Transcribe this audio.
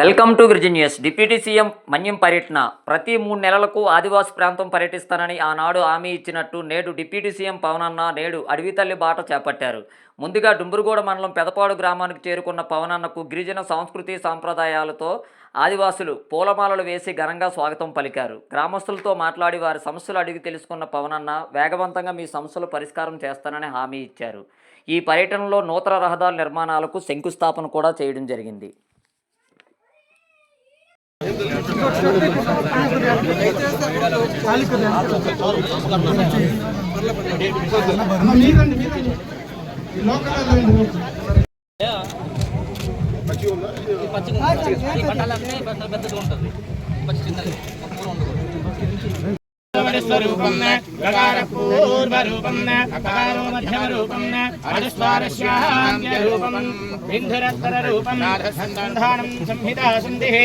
Welcome to Virgin News. Deputy CM Manyam పర్యటన. ప్రతి 3 నెలలకు ఆదివాసీ ప్రాంతం పర్యటిస్తానని ఆనాడు హామీ ఇచ్చినట్టు నేడు డిప్యూటీ సీఎం పవనన్న నేడు అడవితల్లి బాట చేపట్టారు. ముందుగా డుంబురుగూడ మండలం పెదపాడు గ్రామానికి చేరుకున్న పవనన్నకు గిరిజన సంస్కృతి సాంప్రదాయాలతో ఆదివాసులు పూలమాలలు వేసి ఘనంగా స్వాగతం పలికారు. గ్రామస్తులతో మాట్లాడి వారి సమస్యలు అడిగి తెలుసుకున్న పవనన్న వేగవంతంగా మీ సమస్యలు పరిష్కారం చేస్తానని హామీ ఇచ్చారు. ఈ పర్యటనలో నూతన రహదారుల నిర్మాణాలకు శంకుస్థాపన కూడా చేయడం జరిగింది. स्वरूपं गकार पूर्वरूपं अकारो मध्यमरूपं अनुस्वारस्यान्त्यरूपं बिन्धुरत्तररूपं नाथसन्धानं संहिता सन्धिः